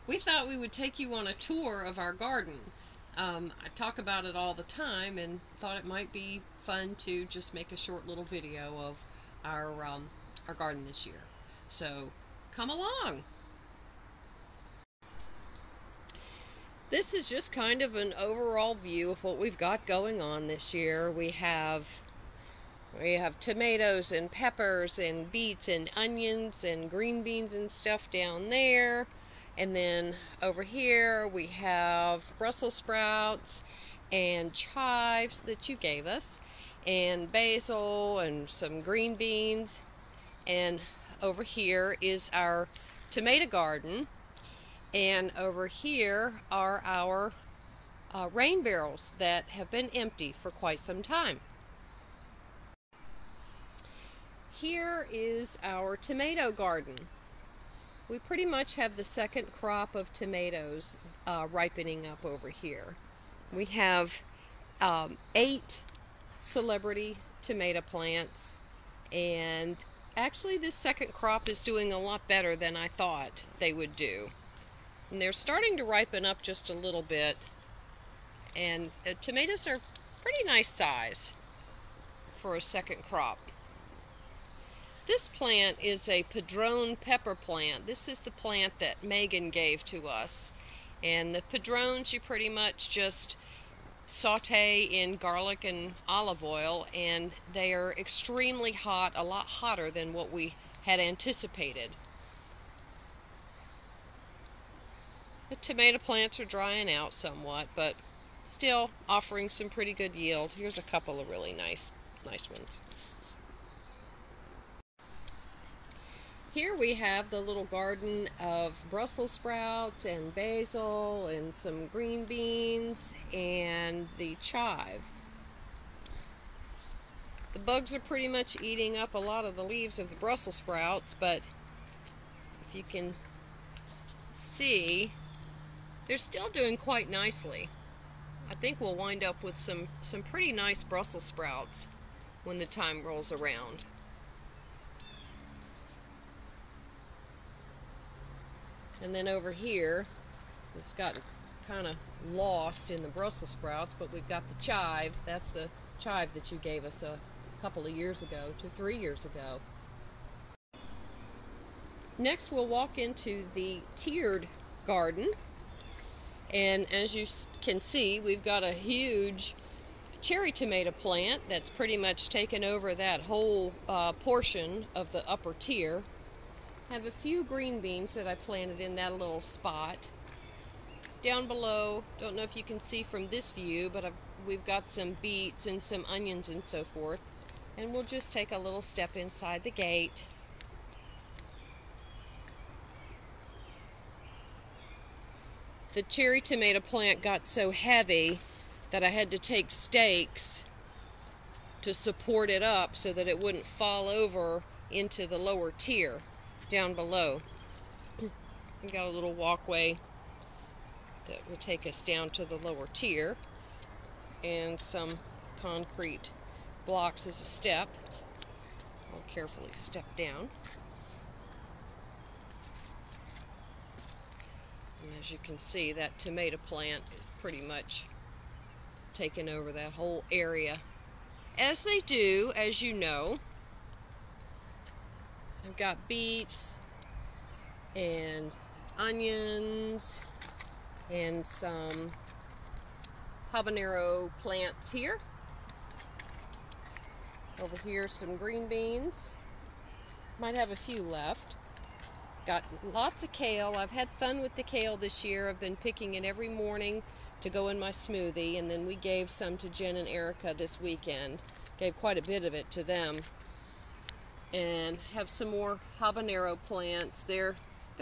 we thought we would take you on a tour of our garden. I talk about it all the time and thought it might be fun to just make a short little video of our garden this year. So come along. This is just kind of an overall view of what we've got going on this year. We have tomatoes and peppers and beets and onions and green beans and stuff down there. And then over here we have Brussels sprouts and chives that you gave us, and basil and some green beans. And over here is our tomato garden. And over here are our rain barrels that have been empty for quite some time. Here is our tomato garden. We pretty much have the second crop of tomatoes ripening up over here. We have 8 celebrity tomato plants, and actually this second crop is doing a lot better than I thought they would do. And they're starting to ripen up just a little bit, and tomatoes are pretty nice size for a second crop. This plant is a padron pepper plant. This is the plant that Megan gave to us. And the padrones you pretty much just saute in garlic and olive oil, and they are extremely hot, a lot hotter than what we had anticipated. The tomato plants are drying out somewhat, but still offering some pretty good yield. Here's a couple of really nice ones. Here we have the little garden of Brussels sprouts and basil and some green beans and the chive. The bugs are pretty much eating up a lot of the leaves of the Brussels sprouts, but if you can see, they're still doing quite nicely. I think we'll wind up with some pretty nice Brussels sprouts when the time rolls around. And then over here, it's gotten kind of lost in the Brussels sprouts, but we've got the chive. That's the chive that you gave us a couple of years ago, 2-3 years ago. Next, we'll walk into the tiered garden. And as you can see, we've got a huge cherry tomato plant that's pretty much taken over that whole portion of the upper tier. Have a few green beans that I planted in that little spot. Down below, don't know if you can see from this view, but we've got some beets and some onions and so forth. And we'll just take a little step inside the gate. The cherry tomato plant got so heavy that I had to take stakes to support it up so that it wouldn't fall over into the lower tier down below. We got a little walkway that will take us down to the lower tier, and some concrete blocks as a step. I'll carefully step down. And as you can see, that tomato plant is pretty much taken over that whole area, as they do, as you know. I've got beets and onions and some habanero plants here. Over here, some green beans. Might have a few left. Got lots of kale. I've had fun with the kale this year. I've been picking it every morning to go in my smoothie, and then we gave some to Jen and Erica this weekend. Gave quite a bit of it to them. And have some more habanero plants. They're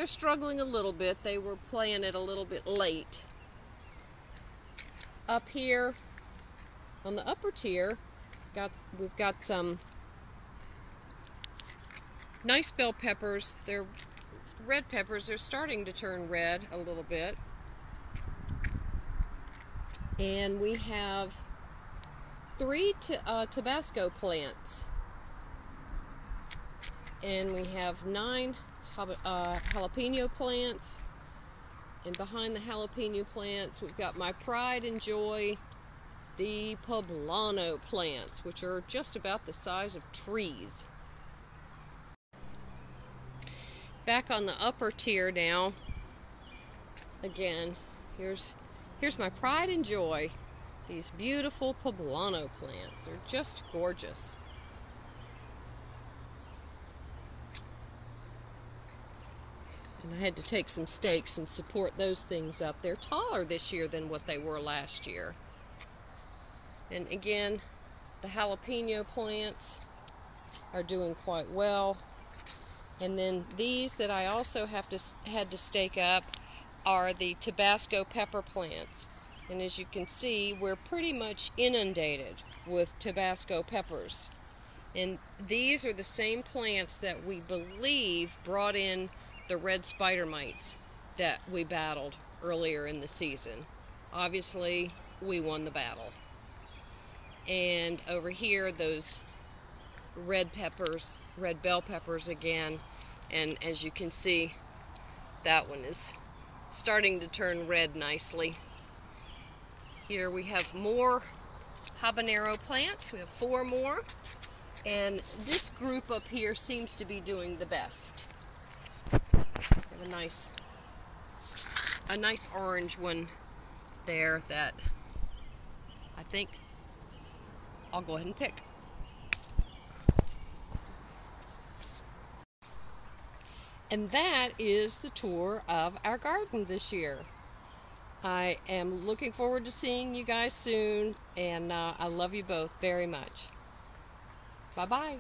struggling a little bit. They were playing it a little bit late. Up here on the upper tier, we've got some nice bell peppers. They're red peppers. They're starting to turn red a little bit. And we have 3 Tabasco plants. And we have 9 jalapeno plants And behind the jalapeno plants, we've got my pride and joy, the poblano plants, which are just about the size of trees. Back on the upper tier now, again, here's my pride and joy. These beautiful poblano plants are just gorgeous. And I had to take some stakes and support those things up. They're taller this year than what they were last year. And again, the jalapeno plants are doing quite well. And then these that I also had to stake up are the Tabasco pepper plants. And as you can see, we're pretty much inundated with Tabasco peppers. And these are the same plants that we believe brought in the red spider mites that we battled earlier in the season. Obviously, we won the battle. And over here, those red peppers, red bell peppers again. And as you can see, that one is starting to turn red nicely. Here we have more habanero plants. We have 4 more. And this group up here seems to be doing the best. We have a nice orange one there that I think I'll go ahead and pick. And that is the tour of our garden this year. I am looking forward to seeing you guys soon, and I love you both very much. Bye-bye.